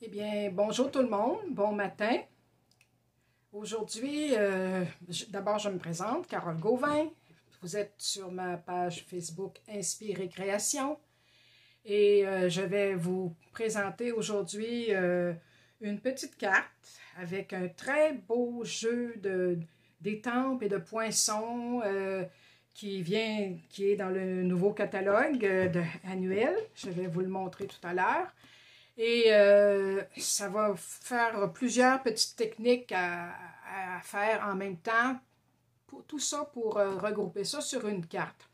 Eh bien, bonjour tout le monde, bon matin. Aujourd'hui, d'abord je me présente, Carole Gauvin. Vous êtes sur ma page Facebook Inspire et Création. Et je vais vous présenter aujourd'hui une petite carte avec un très beau jeu d'étampes et de poinçons qui est dans le nouveau catalogue annuel. Je vais vous le montrer tout à l'heure. Et ça va faire plusieurs petites techniques à faire en même temps. Tout ça pour regrouper ça sur une carte.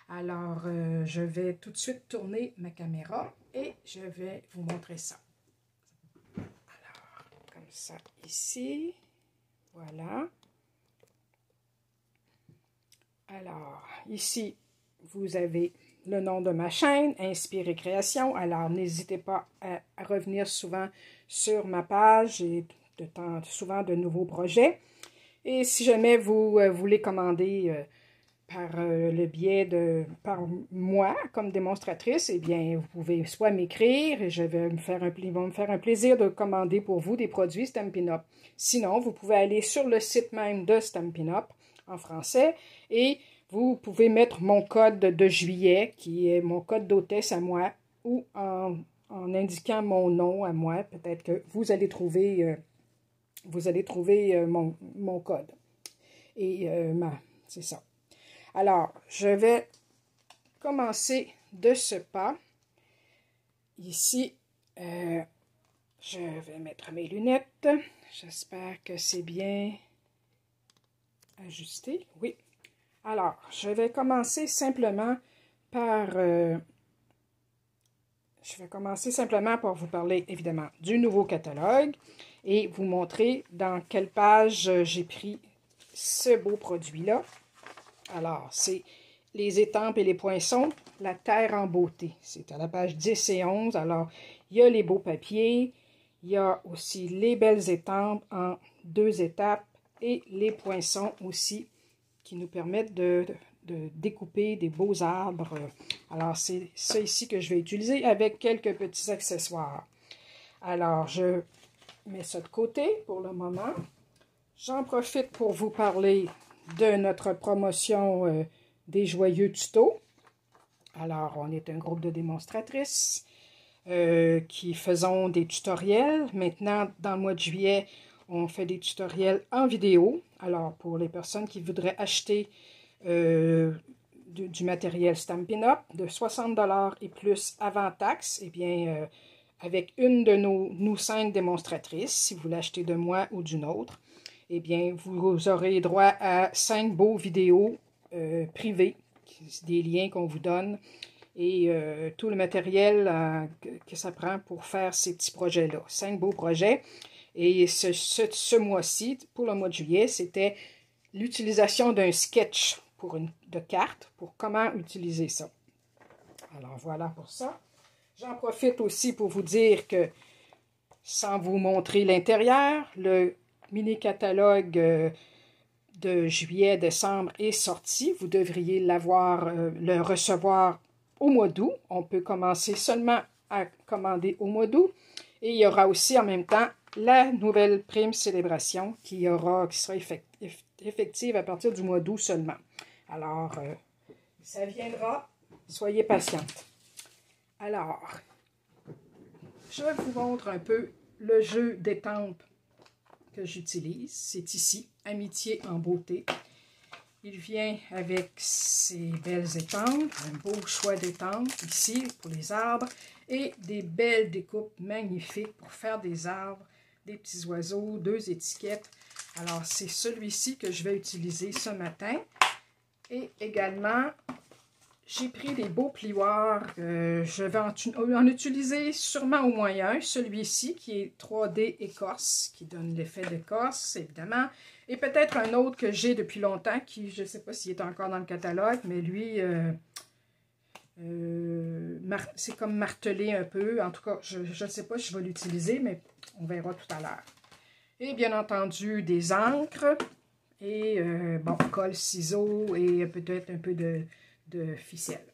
Alors, je vais tout de suite tourner ma caméra et je vais vous montrer ça. Alors, comme ça, ici. Voilà. Alors, ici, vous avez le nom de ma chaîne, Inspire et Création. Alors, n'hésitez pas à revenir souvent sur ma page et souvent de nouveaux projets. Et si jamais vous voulez commander par le biais par moi comme démonstratrice, eh bien, vous pouvez soit m'écrire et ils vont me faire un plaisir de commander pour vous des produits Stampin' Up. Sinon, vous pouvez aller sur le site même de Stampin' Up en français et vous pouvez mettre mon code de juillet, qui est mon code d'hôtesse à moi, ou en indiquant mon nom à moi, peut-être que vous allez trouver, mon code. Et c'est ça. Alors, je vais commencer de ce pas. Ici, je vais mettre mes lunettes. J'espère que c'est bien ajusté. Oui. Alors, je vais commencer simplement par vous parler évidemment du nouveau catalogue et vous montrer dans quelle page j'ai pris ce beau produit-là. Alors, c'est les étampes et les poinçons, la terre en beauté. C'est à la page 10 et 11. Alors, il y a les beaux papiers, il y a aussi les belles étampes en 2 étapes et les poinçons aussi qui nous permettent de découper des beaux arbres. Alors, c'est ça ici que je vais utiliser avec quelques petits accessoires. Alors, je mets ça de côté pour le moment. J'en profite pour vous parler de notre promotion des joyeux tutos. Alors, on est un groupe de démonstratrices qui faisons des tutoriels. Maintenant, dans le mois de juillet, on fait des tutoriels en vidéo. Alors, pour les personnes qui voudraient acheter du matériel Stampin' Up de 60 $ et plus avant taxe, eh bien, avec une de nous 5 démonstratrices, si vous l'achetez de moi ou d'une autre, eh bien, vous aurez droit à 5 beaux vidéos privées, des liens qu'on vous donne, et tout le matériel que ça prend pour faire ces petits projets-là. 5 beaux projets. Et ce mois-ci, pour le mois de juillet, c'était l'utilisation d'un sketch de carte pour comment utiliser ça. Alors, voilà pour ça. J'en profite aussi pour vous dire que, sans vous montrer l'intérieur, le mini-catalogue de juillet-décembre est sorti. Vous devriez le recevoir au mois d'août. On peut commencer seulement à commander au mois d'août. Et il y aura aussi en même temps la nouvelle prime célébration qui sera effective à partir du mois d'août seulement. Alors, ça viendra. Soyez patiente. Alors, je vous montre un peu le jeu d'étampes que j'utilise. C'est ici, Amitié en beauté. Il vient avec ces belles étampes, un beau choix d'étampes ici pour les arbres et des belles découpes magnifiques pour faire des arbres, des petits oiseaux, 2 étiquettes. Alors, c'est celui-ci que je vais utiliser ce matin. Et également, j'ai pris des beaux plioirs. Je vais en utiliser sûrement au moins un. Celui-ci qui est 3D écorce, qui donne l'effet d'écorce, évidemment. Et peut-être un autre que j'ai depuis longtemps, qui, je ne sais pas s'il est encore dans le catalogue, mais lui, c'est comme martelé un peu. En tout cas, je ne sais pas si je vais l'utiliser, mais on verra tout à l'heure. Et bien entendu, des encres. Et, bon, colle, ciseaux et peut-être un peu de ficelle.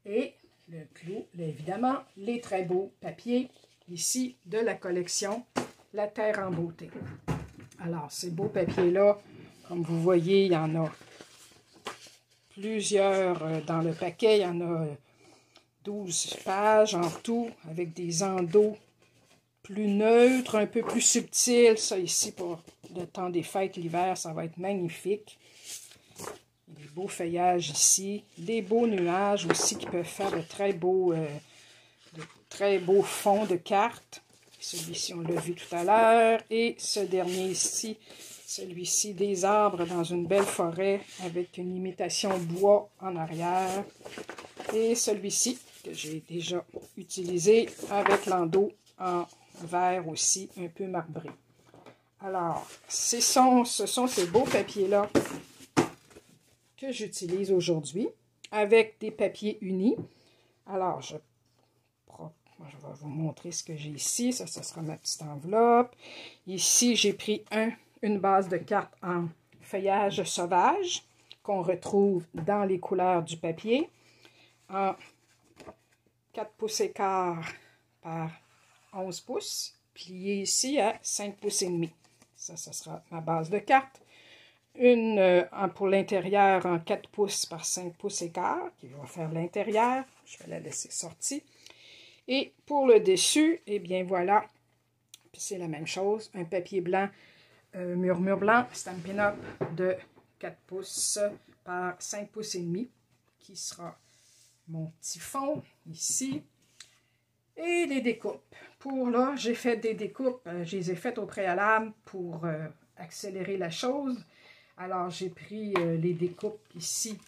Et le clou, évidemment, les très beaux papiers ici de la collection La Terre en beauté. Alors, ces beaux papiers-là, comme vous voyez, il y en a plusieurs dans le paquet. Il y en a 12 pages en tout, avec des endos plus neutres, un peu plus subtils. Ça ici, pour le temps des fêtes, l'hiver, ça va être magnifique. Des beaux feuillages ici, des beaux nuages aussi qui peuvent faire de très beaux fonds de cartes. Celui-ci, on l'a vu tout à l'heure. Et ce dernier ici, celui-ci, des arbres dans une belle forêt avec une imitation bois en arrière. Et celui-ci, que j'ai déjà utilisé avec l'endos en vert aussi, un peu marbré. Alors, ce sont ces beaux papiers-là que j'utilise aujourd'hui avec des papiers unis. Alors, je vais vous montrer ce que j'ai ici. Ça sera ma petite enveloppe. Ici, j'ai pris une base de cartes en feuillage sauvage qu'on retrouve dans les couleurs du papier en 4 pouces et quart par 11 pouces, plié ici à 5 pouces et demi. Ça sera ma base de cartes. Une pour l'intérieur en 4 pouces par 5 pouces et quart, qui va faire l'intérieur. Je vais la laisser sortie. Et pour le dessus, eh bien voilà, c'est la même chose. Un papier blanc, murmure blanc, Stampin' Up! De 4 pouces par 5 pouces et demi, qui sera mon petit fond ici. Et les découpes. Pour là, j'ai fait des découpes, je les ai faites au préalable pour accélérer la chose. Alors, j'ai pris les découpes ici.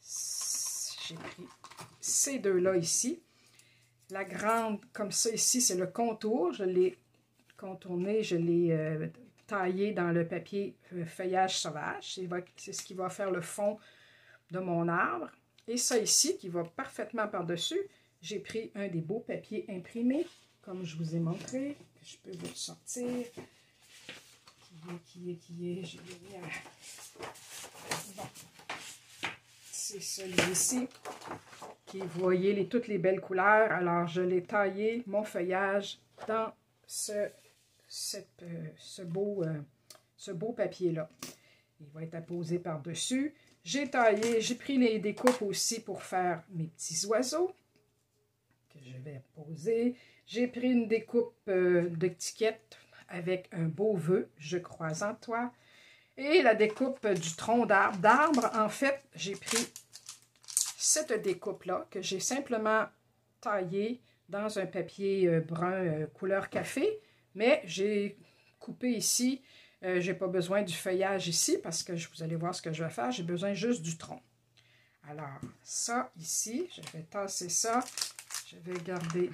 J'ai pris ces deux-là ici. La grande, comme ça ici, c'est le contour. Je l'ai contourné, je l'ai taillé dans le papier feuillage sauvage. C'est ce qui va faire le fond de mon arbre. Et ça ici, qui va parfaitement par-dessus, j'ai pris un des beaux papiers imprimés, comme je vous ai montré, que je peux vous le sortir. Qui est, je l'ai mis à... Bon. C'est celui-ci, qui, vous voyez, toutes les belles couleurs. Alors, je l'ai taillé, mon feuillage, dans ce beau papier-là. Il va être apposé par-dessus. J'ai pris les découpes aussi pour faire mes petits oiseaux, que je vais poser. J'ai pris une découpe d'étiquette avec un beau vœu, je crois en toi. Et la découpe du tronc d'arbre. En fait, j'ai pris cette découpe-là que j'ai simplement taillée dans un papier brun couleur café. Mais j'ai coupé ici. Je n'ai pas besoin du feuillage ici parce que vous allez voir ce que je vais faire. J'ai besoin juste du tronc. Alors, ça ici, je vais tasser ça. Je vais garder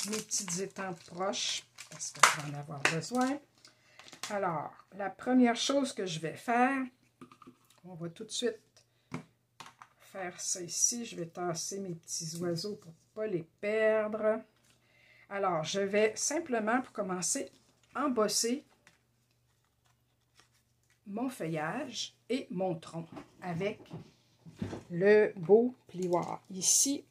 mes petites étampes proches parce que je vais en avoir besoin. Alors, la première chose que je vais faire, on va tout de suite faire ça ici. Je vais tasser mes petits oiseaux pour ne pas les perdre. Alors, je vais simplement, pour commencer, embosser mon feuillage et mon tronc avec le beau plioir. Ici,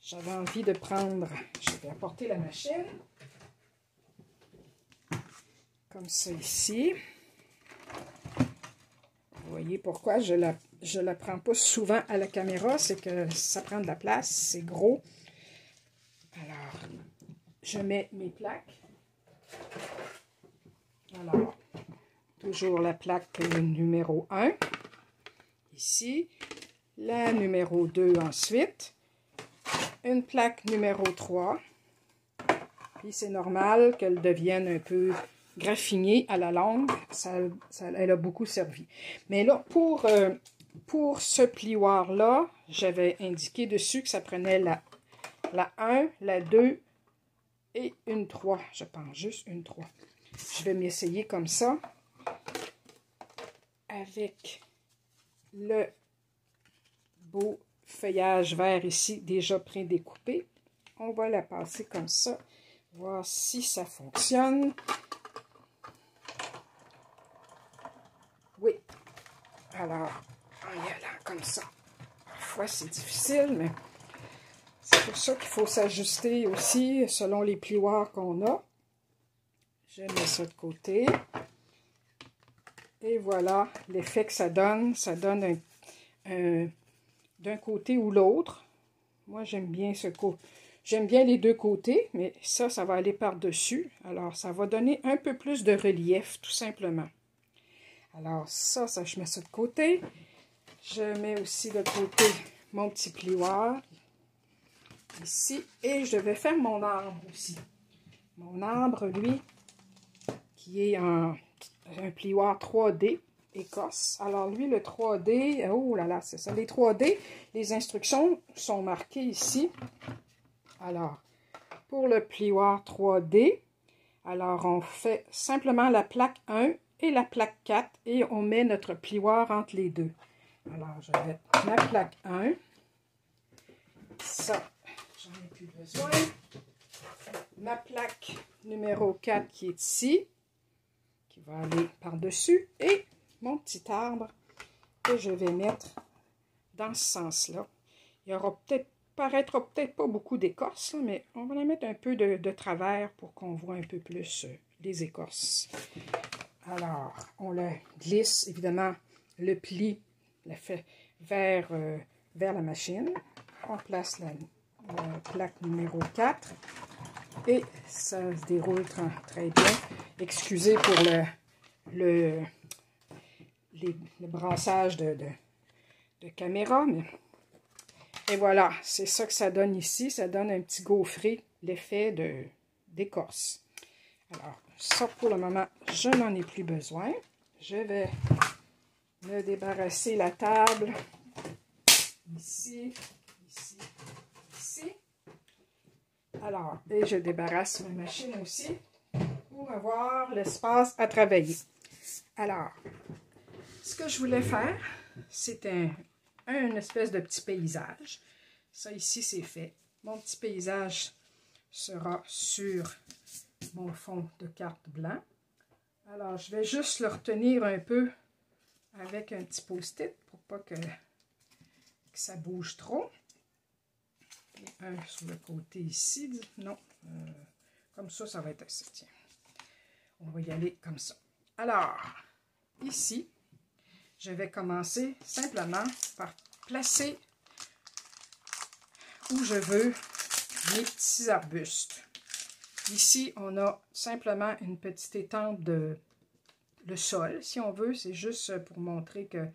j'avais envie de prendre, je vais apporter la machine, comme ça ici. Vous voyez pourquoi je la prends pas souvent à la caméra, c'est que ça prend de la place, c'est gros. Alors, je mets mes plaques. Alors, toujours la plaque numéro 1, ici, la numéro 2 ensuite, une plaque numéro 3, puis c'est normal qu'elle devienne un peu graffinée à la longue, elle a beaucoup servi. Mais là, pour ce plioir-là, j'avais indiqué dessus que ça prenait la 1, la 2 et une 3, je pense, juste une 3. Je vais m'essayer comme ça, avec le beau feuillage vert ici, déjà pré-découpé. On va la passer comme ça, voir si ça fonctionne. Oui. Alors, en y allant comme ça. Parfois, c'est difficile, mais ça C'est pour ça qu'il faut s'ajuster aussi selon les plioirs qu'on a. Je mets ça de côté. Et voilà l'effet que ça donne. Ça donne d'un côté ou l'autre. Moi, j'aime bien j'aime bien les deux côtés, mais ça va aller par-dessus. Alors, ça va donner un peu plus de relief, tout simplement. Alors, ça, je mets ça de côté. Je mets aussi de côté mon petit plioir, ici. Et je vais faire mon arbre aussi. Mon arbre, lui, qui est un plioir 3D Écosse. Alors, lui, le 3D, oh là là, c'est ça. Les 3D, les instructions sont marquées ici. Alors, pour le plioir 3D, alors on fait simplement la plaque 1 et la plaque 4 et on met notre plioir entre les deux. Alors, je vais ma plaque 1. Ça, j'en ai plus besoin. Ma plaque numéro 4 qui est ici, qui va aller par-dessus. Et mon petit arbre que je vais mettre dans ce sens-là. Il y aura paraîtra peut-être pas beaucoup d'écorce, mais on va la mettre un peu de travers pour qu'on voit un peu plus les écorces. Alors, on le glisse, évidemment, le pli, le fait vers la machine. On place la plaque numéro 4 et ça se déroule très bien. Excusez pour le brassage de caméra, mais... Et voilà, c'est ça que ça donne ici. Ça donne un petit gaufré, l'effet d'écorce. Alors, ça pour le moment, je n'en ai plus besoin. Je vais me débarrasser la table. Ici, ici, ici. Alors, et je débarrasse ma machine aussi pour avoir l'espace à travailler. Alors, ce que je voulais faire, c'est une espèce de petit paysage. Ça ici, c'est fait. Mon petit paysage sera sur mon fond de carte blanc. Alors, je vais juste le retenir un peu avec un petit post-it pour pas que ça bouge trop. Et un sur le côté ici. Non, comme ça, ça va être assez. Tiens. On va y aller comme ça. Alors, ici, je vais commencer simplement par placer où je veux mes petits arbustes. Ici, on a simplement une petite étampe de le sol, si on veut. C'est juste pour montrer que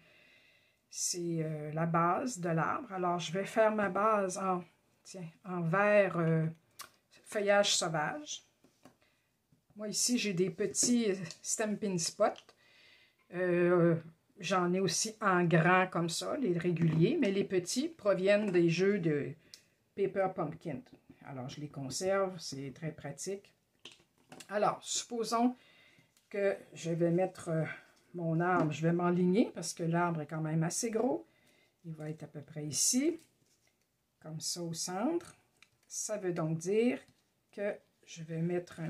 c'est la base de l'arbre. Alors, je vais faire ma base en vert feuillage sauvage. Moi, ici, j'ai des petits Stampin' Spot. J'en ai aussi en grand comme ça, les réguliers, mais les petits proviennent des jeux de Paper Pumpkin. Alors, je les conserve, c'est très pratique. Alors, supposons que je vais mettre mon arbre, je vais m'enligner parce que l'arbre est quand même assez gros. Il va être à peu près ici, comme ça au centre. Ça veut donc dire que je vais mettre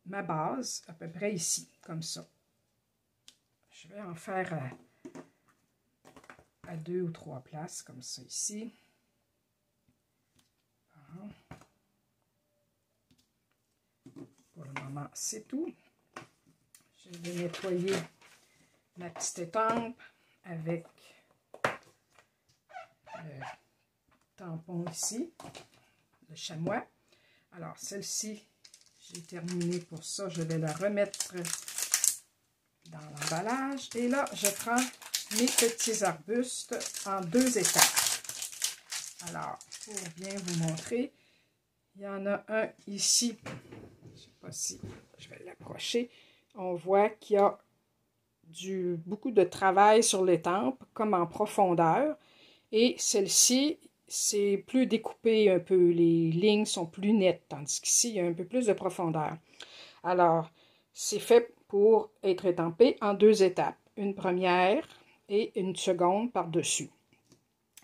ma base à peu près ici, comme ça. Je vais en faire à 2 ou 3 places, comme ça ici. Pour le moment, c'est tout. Je vais nettoyer ma petite étampe avec le tampon ici, le chamois. Alors, celle-ci, j'ai terminé pour ça. Je vais la remettre dans l'emballage. Et là, je prends mes petits arbustes en 2 étapes. Alors, pour bien vous montrer, il y en a un ici. Je ne sais pas si je vais l'approcher. On voit qu'il y a beaucoup de travail sur l'étampe, comme en profondeur. Et celle-ci, c'est plus découpé un peu. Les lignes sont plus nettes, tandis qu'ici, il y a un peu plus de profondeur. Alors, c'est fait pour être étampé en 2 étapes. Une première et une seconde par-dessus.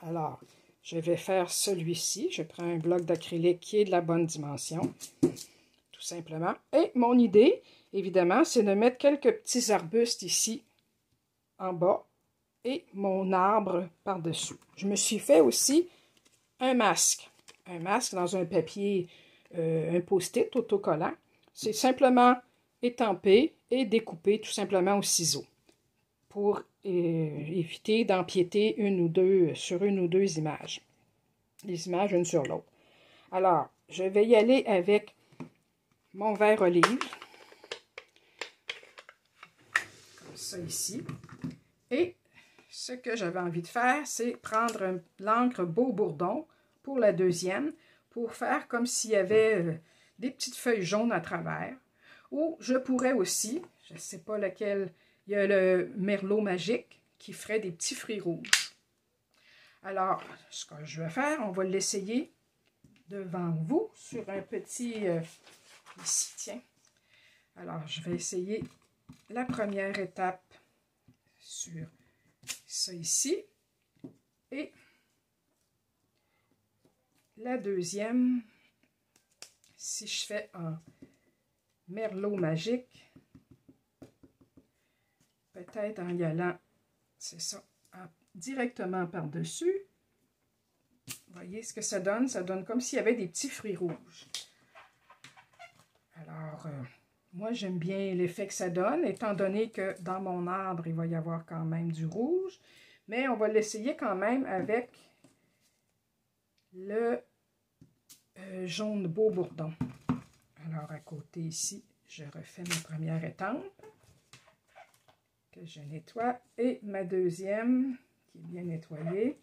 Alors, je vais faire celui-ci. Je prends un bloc d'acrylique qui est de la bonne dimension, tout simplement. Et mon idée, évidemment, c'est de mettre quelques petits arbustes ici, en bas, et mon arbre par-dessus. Je me suis fait aussi un masque dans un papier, un post-it autocollant. C'est simplement étampé et découpé tout simplement au ciseau pour éviter d'empiéter sur une ou deux images. Les images une sur l'autre. Alors, je vais y aller avec mon verre olive, comme ça ici. Et ce que j'avais envie de faire, c'est prendre l'encre Beau Bourdon pour la deuxième, pour faire comme s'il y avait des petites feuilles jaunes à travers. Ou je pourrais aussi, je ne sais pas lequel, il y a le Merlot magique qui ferait des petits fruits rouges. Alors, ce que je vais faire, on va l'essayer devant vous sur un petit... ici, tiens. Alors, je vais essayer la première étape sur ça ici. Et la deuxième, si je fais un Merlot magique, peut-être en y allant, c'est ça, directement par-dessus. Voyez ce que ça donne? Ça donne comme s'il y avait des petits fruits rouges. Alors, moi, j'aime bien l'effet que ça donne, étant donné que dans mon arbre, il va y avoir quand même du rouge. Mais on va l'essayer quand même avec le jaune Beau Bourdon. Alors, à côté ici, je refais ma première étampe que je nettoie. Et ma deuxième, qui est bien nettoyée,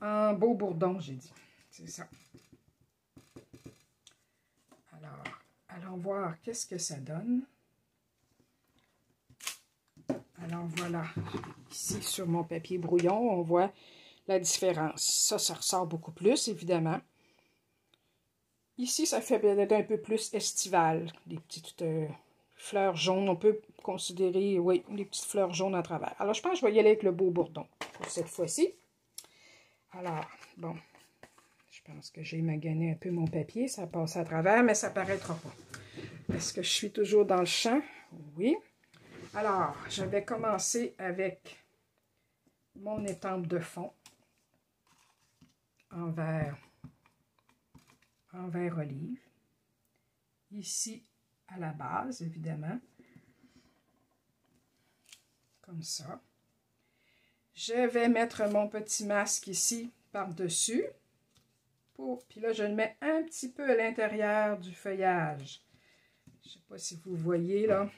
en Beau Bourdon, j'ai dit. C'est ça. Alors, allons voir qu'est-ce que ça donne. Alors, voilà. Ici, sur mon papier brouillon, on voit la différence. Ça ressort beaucoup plus, évidemment. Ici, ça fait peut-être un peu plus estival. Des petites fleurs jaunes. On peut considérer, oui, des petites fleurs jaunes à travers. Alors, je pense que je vais y aller avec le Beau Bourdon pour cette fois-ci. Alors, bon, je pense que j'ai magané un peu mon papier. Ça passe à travers, mais ça ne paraîtra pas. Est-ce que je suis toujours dans le champ? Oui. Alors, je vais commencer avec mon étampe de fond en vert olive. Ici, à la base, évidemment. Comme ça. Je vais mettre mon petit masque ici par-dessus. Puis là, je le mets un petit peu à l'intérieur du feuillage. Je ne sais pas si vous voyez là.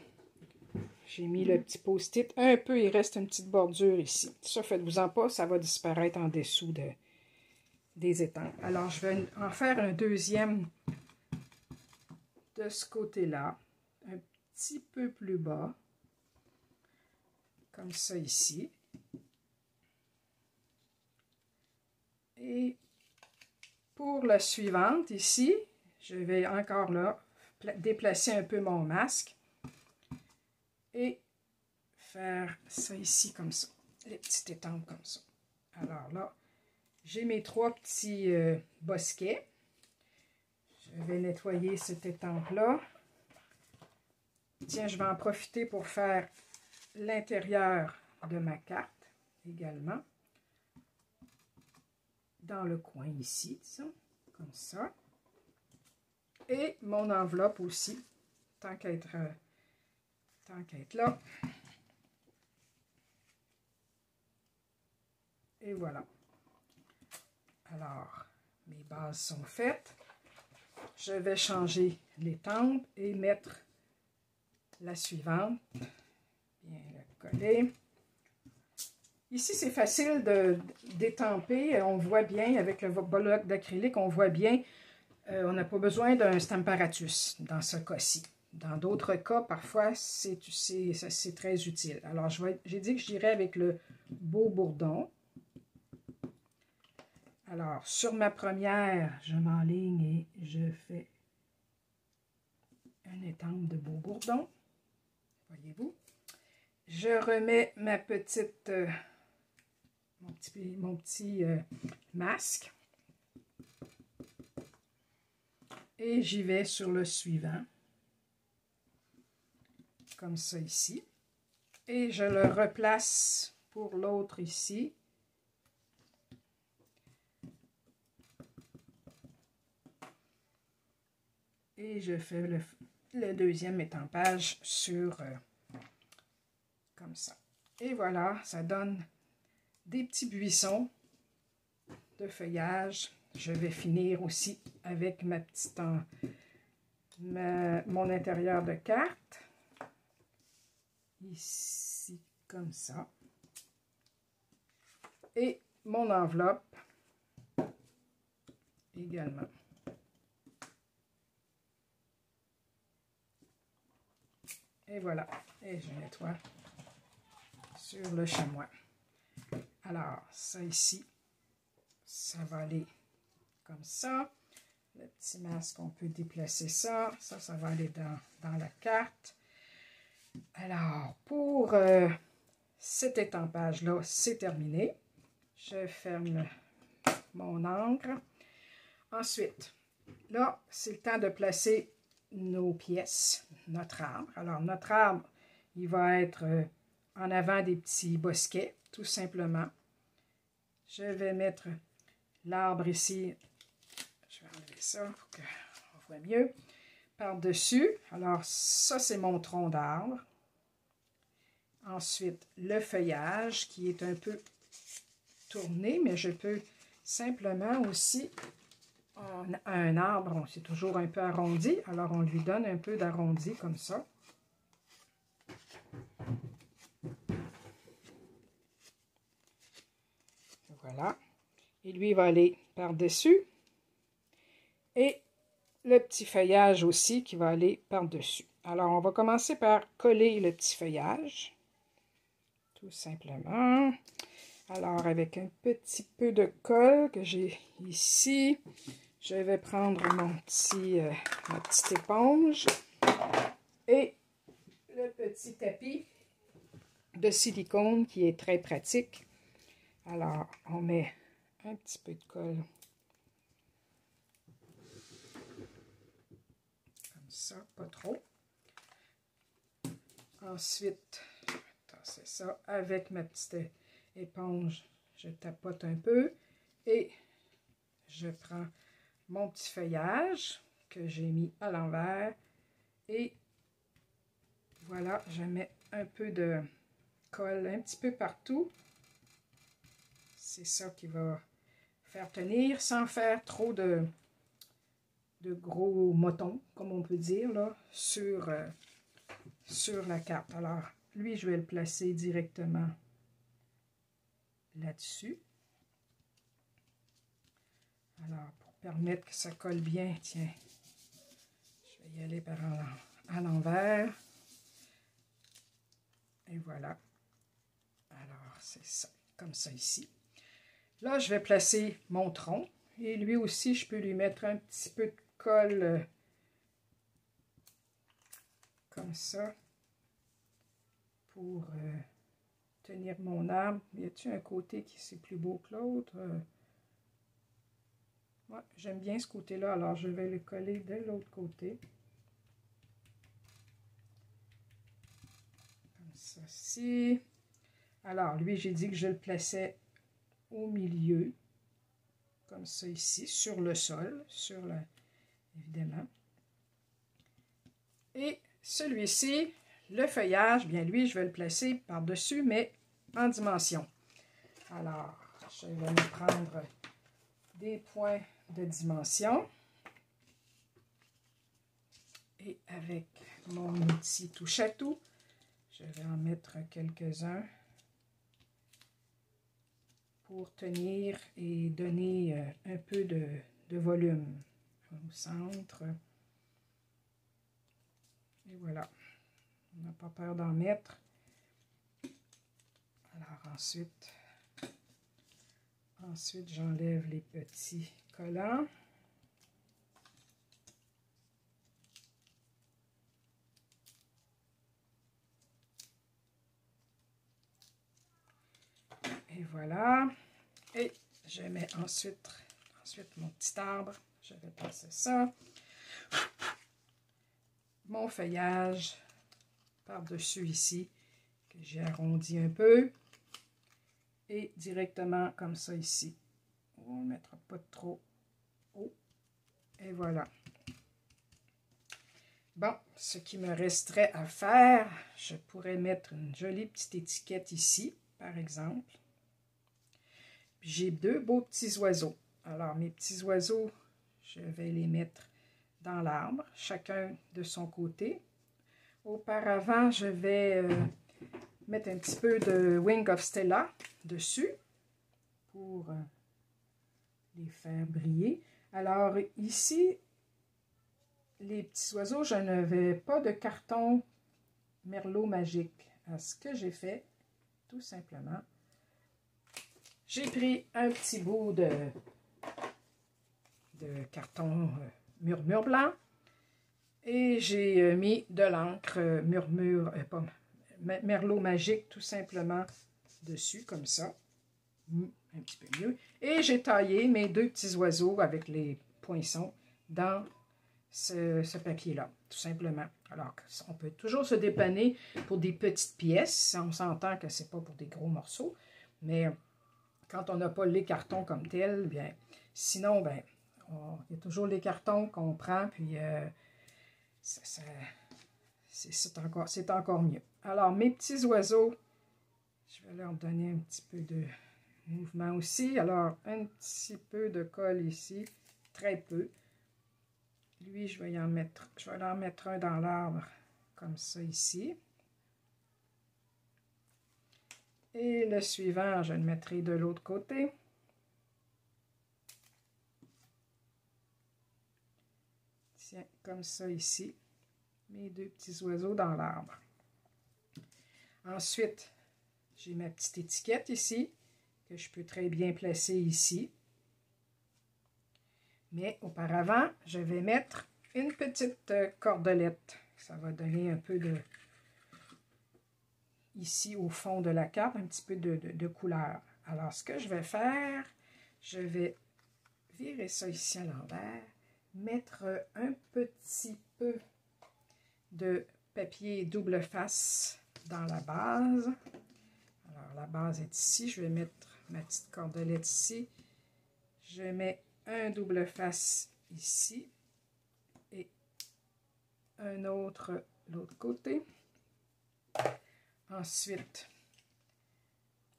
J'ai mis le petit post-it un peu. Il reste une petite bordure ici. Ça, faites-vous-en pas, ça va disparaître en dessous des étampes. Alors, je vais en faire un deuxième de ce côté-là. Un petit peu plus bas. Comme ça ici. Et pour la suivante, ici, je vais encore là déplacer un peu mon masque et faire ça ici comme ça, les petites étampes comme ça. Alors là, j'ai mes trois petits bosquets. Je vais nettoyer cette étampe-là. Tiens, je vais en profiter pour faire l'intérieur de ma carte également. Dans le coin ici, disons, comme ça. Et mon enveloppe aussi, tant qu'à être là. Et voilà. Alors, mes bases sont faites. Je vais changer l'étampe et mettre la suivante. Bien le coller. Ici, c'est facile d'étamper. On voit bien, avec le bloc d'acrylique, on voit bien. On n'a pas besoin d'un Stamparatus dans ce cas-ci. Dans d'autres cas, parfois, c'est très utile. Alors, j'ai dit que j'irais avec le Beau Bourdon. Alors, sur ma première, je m'enligne et je fais une étampe de Beau Bourdon. Voyez-vous? Je remets ma petite... mon petit masque. Et j'y vais sur le suivant. Comme ça ici. Et je le replace pour l'autre ici. Et je fais le deuxième étampage sur comme ça. Et voilà, ça donne des petits buissons de feuillage. Je vais finir aussi avec ma petite mon intérieur de carte. Ici, comme ça. Et mon enveloppe également. Et voilà. Et je nettoie sur le chamois. Alors, ça ici, ça va aller comme ça. Le petit masque, on peut déplacer ça. Ça va aller dans la carte. Alors, pour cet étampage-là, c'est terminé. Je ferme mon encre. Ensuite, là, c'est le temps de placer nos pièces, notre arbre. Alors, notre arbre, il va être en avant des petits bosquets, tout simplement. Je vais mettre l'arbre ici. Je vais enlever ça pour qu'on voit mieux. Par-dessus. Alors, ça, c'est mon tronc d'arbre. Ensuite, le feuillage qui est un peu tourné, mais je peux simplement aussi, un arbre, c'est toujours un peu arrondi, alors on lui donne un peu d'arrondi comme ça. Voilà. Et lui, il va aller par-dessus. Et le petit feuillage aussi qui va aller par-dessus. Alors, on va commencer par coller le petit feuillage. Tout simplement. Alors, avec un petit peu de colle que j'ai ici, je vais prendre ma petite éponge et le petit tapis de silicone qui est très pratique. Alors, on met un petit peu de colle. Comme ça, pas trop. Ensuite, c'est ça, avec ma petite éponge, je tapote un peu et je prends mon petit feuillage que j'ai mis à l'envers et voilà, je mets un peu de colle un petit peu partout. C'est ça qui va faire tenir sans faire trop de gros motons, comme on peut dire, là, sur la carte. Alors, lui, je vais le placer directement là-dessus. Alors, pour permettre que ça colle bien, tiens, je vais y aller par à l'envers. Et voilà. Alors, c'est ça, comme ça ici. Là, je vais placer mon tronc. Et lui aussi, je peux lui mettre un petit peu de colle comme ça pour tenir mon arbre. Y a-t-il un côté qui c'est plus beau que l'autre? Ouais, j'aime bien ce côté-là, alors je vais le coller de l'autre côté. Comme ça, ci. Alors, lui, j'ai dit que je le plaçais au milieu, comme ça ici, sur le sol, évidemment. Et celui-ci, le feuillage, bien lui, je vais le placer par-dessus, mais en dimension. Alors, je vais me prendre des points de dimension. Et avec mon outil touche-à-tout, je vais en mettre quelques-uns pour tenir et donner un peu de volume au centre. Et voilà, on n'a pas peur d'en mettre. Alors ensuite j'enlève les petits collants. Et voilà. Et je mets ensuite mon petit arbre. Je vais passer ça. Mon feuillage par-dessus ici, que j'ai arrondi un peu. et directement comme ça ici. On ne mettra pas trop haut. Et voilà. Bon, ce qui me resterait à faire, je pourrais mettre une jolie petite étiquette ici, par exemple. J'ai deux beaux petits oiseaux. Alors, mes petits oiseaux, je vais les mettre dans l'arbre, chacun de son côté. Auparavant, je vais mettre un petit peu de Wing of Stella dessus pour les faire briller. Alors, ici, les petits oiseaux, je n'avais pas de carton Merlot magique. Alors, ce que j'ai fait, tout simplement, j'ai pris un petit bout de carton murmure blanc et j'ai mis de l'encre Merlot magique tout simplement dessus, comme ça. Un petit peu mieux. Et j'ai taillé mes deux petits oiseaux avec les poinçons dans ce papier-là, tout simplement. Alors, on peut toujours se dépanner pour des petites pièces. On s'entend que c'est pas pour des gros morceaux, mais quand on n'a pas les cartons comme tels, bien, sinon, ben, il y a toujours les cartons qu'on prend, puis c'est encore mieux. Alors, mes petits oiseaux, je vais leur donner un petit peu de mouvement aussi. Alors, un petit peu de colle ici, très peu. Lui, je vais en mettre un dans l'arbre, comme ça ici. Et le suivant, je le mettrai de l'autre côté. Tiens, comme ça ici. Mes deux petits oiseaux dans l'arbre. Ensuite, j'ai ma petite étiquette ici, que je peux très bien placer ici. Mais auparavant, je vais mettre une petite cordelette. Ça va donner un peu de... ici au fond de la carte, un petit peu de couleur. Alors, ce que je vais faire, je vais virer ça ici à l'envers, mettre un petit peu de papier double face dans la base. Alors, la base est ici. Je vais mettre ma petite cordelette ici. Je mets un double face ici et un autre l'autre côté. Ensuite,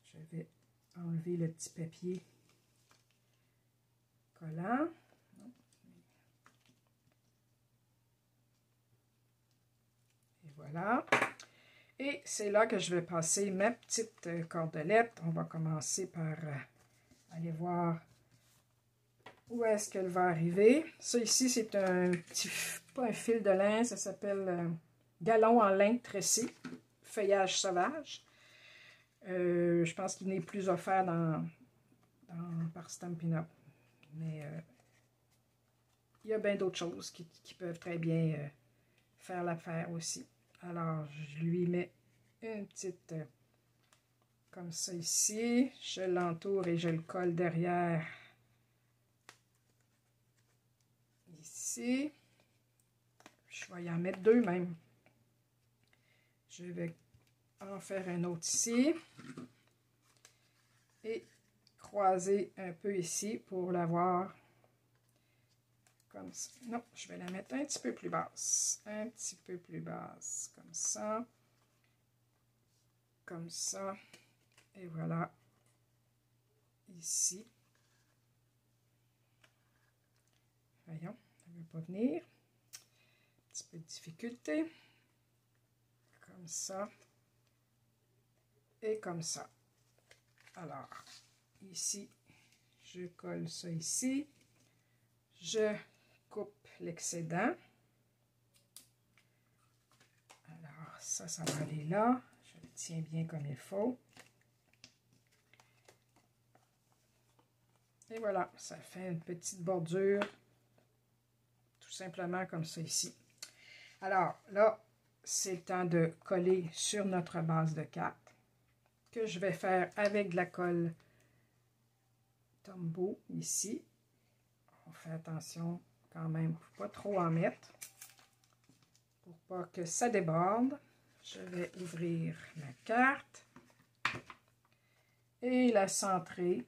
je vais enlever le petit papier collant. Et voilà. Et c'est là que je vais passer ma petite cordelette. On va commencer par aller voir où est-ce qu'elle va arriver. Ça ici, c'est un petit, pas un fil de lin, ça s'appelle galon en lin tressé, feuillage sauvage. Je pense qu'il n'est plus offert par Stampin' Up. Mais il y a bien d'autres choses qui peuvent très bien faire l'affaire aussi. Alors, je lui mets une petite comme ça ici. Je l'entoure et je le colle derrière ici. Je vais y en mettre deux même. Je vais en faire un autre ici. Et croiser un peu ici pour l'avoir comme ça. Non, je vais la mettre un petit peu plus basse. Un petit peu plus basse. Comme ça. Comme ça. Et voilà. Ici. Voyons, elle ne veut pas venir. Un petit peu de difficulté. Comme ça. Et comme ça. Alors, ici, je colle ça ici. Je coupe l'excédent. Alors, ça va aller là. Je le tiens bien comme il faut. Et voilà, ça fait une petite bordure, tout simplement comme ça ici. Alors, là, c'est le temps de coller sur notre base de carte, que je vais faire avec de la colle Tombow ici. On fait attention quand même pour pas trop en mettre, pour pas que ça déborde. Je vais ouvrir la carte et la centrer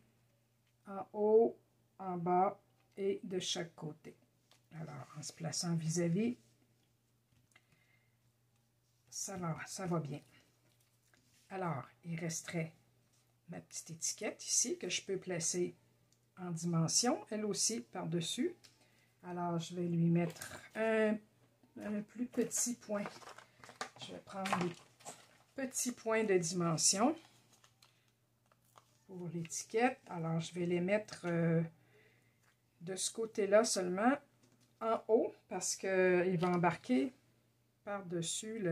en haut, en bas et de chaque côté. Alors, en se plaçant vis-à-vis, ça va bien. Alors, il resterait ma petite étiquette ici que je peux placer en dimension, elle aussi par-dessus. Alors, je vais lui mettre un plus petit point. Je vais prendre les petits points de dimension pour l'étiquette. Alors, je vais les mettre de ce côté-là seulement en haut parce qu'il va embarquer par-dessus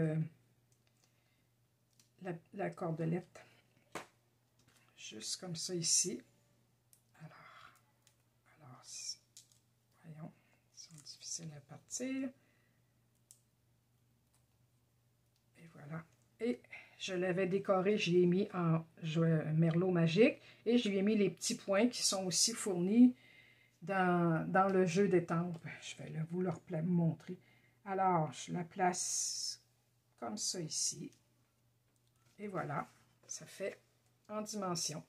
la cordelette. Juste comme ça ici. Alors voyons, c'est difficile à partir. Et voilà. Et je l'avais décoré, j'y ai mis en merlot magique et je lui ai mis les petits points qui sont aussi fournis dans le jeu d'étampes. Je vais vous leur montrer. Alors, je la place comme ça ici. Et voilà, ça fait en dimension.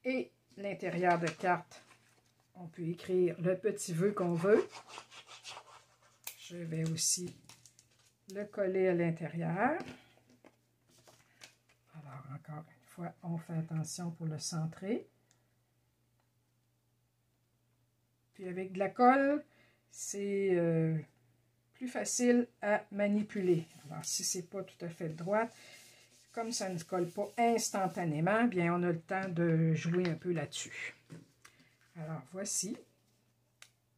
Et l'intérieur de carte, on peut écrire le petit vœu qu'on veut. Je vais aussi le coller à l'intérieur. Alors, encore une fois, on fait attention pour le centrer. Puis avec de la colle, c'est plus facile à manipuler. Alors, si ce n'est pas tout à fait droit, comme ça ne colle pas instantanément, bien, on a le temps de jouer un peu là-dessus. Alors, voici.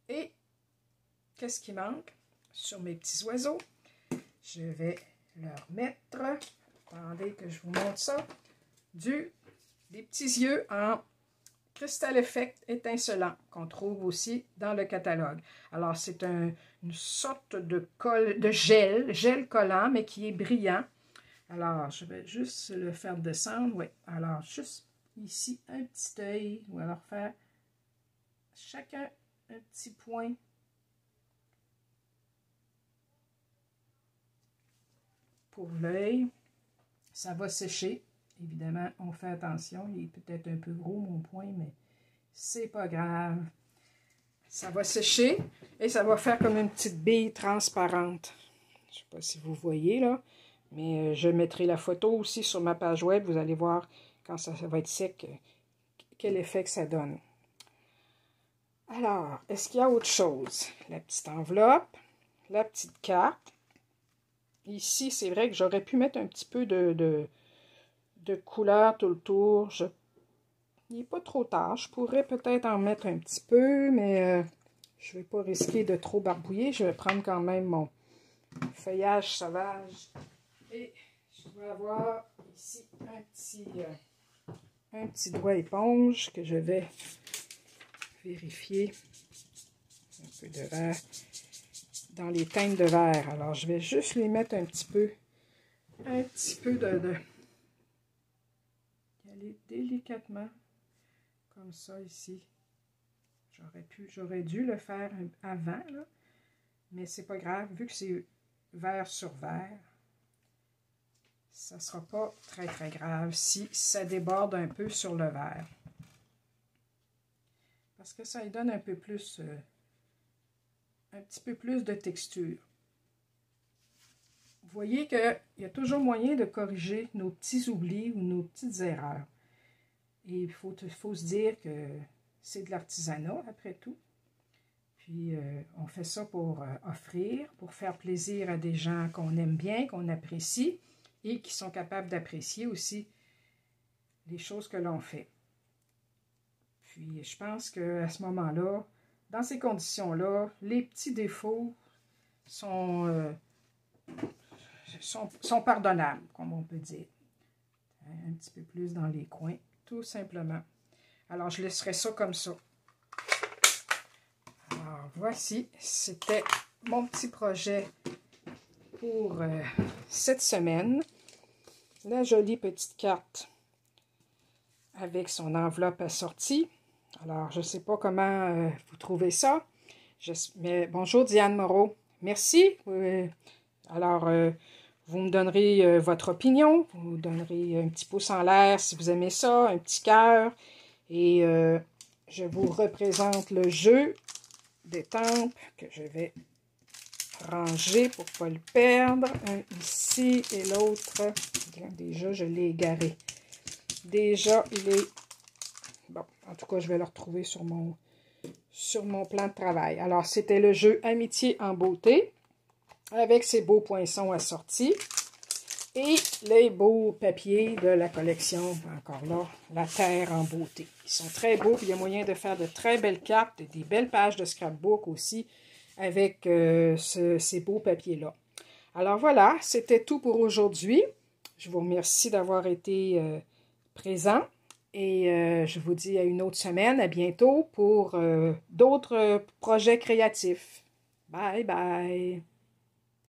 Et qu'est-ce qui manque sur mes petits oiseaux? Je vais leur mettre, attendez que je vous montre ça, des petits yeux en Crystal Effect étincelant qu'on trouve aussi dans le catalogue. Alors, c'est une sorte de gel collant, mais qui est brillant. Alors, je vais juste le faire descendre. Oui, alors juste ici, un petit œil. On va leur faire chacun un petit point. Pour l'œil. Ça va sécher. Évidemment, on fait attention. Il est peut-être un peu gros, mon point, mais c'est pas grave. Ça va sécher et ça va faire comme une petite bille transparente. Je ne sais pas si vous voyez, là. Mais je mettrai la photo aussi sur ma page web. Vous allez voir quand ça va être sec, quel effet que ça donne. Alors, est-ce qu'il y a autre chose? La petite enveloppe, la petite carte. Ici, c'est vrai que j'aurais pu mettre un petit peu de couleur tout le tour. Il n'est pas trop tard. Je pourrais peut-être en mettre un petit peu, mais je ne vais pas risquer de trop barbouiller. Je vais prendre quand même mon feuillage sauvage. Et je dois avoir ici un petit doigt éponge que je vais vérifier. Un peu de verre dans les teintes de verre. Alors, je vais juste les mettre un petit peu de y aller délicatement comme ça ici. J'aurais dû le faire avant, là, mais c'est pas grave, vu que c'est verre sur verre. Ça ne sera pas très, très grave si ça déborde un peu sur le verre. Parce que ça lui donne un peu plus, un petit peu plus de texture. Vous voyez qu'il y a toujours moyen de corriger nos petits oublis ou nos petites erreurs. Et il faut se dire que c'est de l'artisanat, après tout. Puis, on fait ça pour offrir, pour faire plaisir à des gens qu'on aime bien, qu'on apprécie. Et qui sont capables d'apprécier aussi les choses que l'on fait. Puis, je pense qu'à ce moment-là, dans ces conditions-là, les petits défauts sont pardonnables, comme on peut dire. Un petit peu plus dans les coins, tout simplement. Alors, je laisserai ça comme ça. Alors, voici, c'était mon petit projet pour cette semaine. La jolie petite carte avec son enveloppe assortie. Alors, je ne sais pas comment vous trouvez ça. Mais bonjour Diane Moreau. Merci. Alors, Vous me donnerez votre opinion, vous me donnerez un petit pouce en l'air si vous aimez ça, un petit cœur. Et je vous représente le jeu d'étampes que je vais ranger pour ne pas le perdre. Un ici et l'autre. Déjà, je l'ai égaré. Déjà, il est... Bon, en tout cas, je vais le retrouver sur mon plan de travail. Alors, c'était le jeu Amitié en beauté, avec ses beaux poinçons assortis. Et les beaux papiers de la collection, encore là, la terre en beauté. Ils sont très beaux, puis il y a moyen de faire de très belles cartes, des belles pages de scrapbook aussi, avec ces beaux papiers-là. Alors voilà, c'était tout pour aujourd'hui. Je vous remercie d'avoir été présent. Et je vous dis à une autre semaine, à bientôt pour d'autres projets créatifs. Bye bye!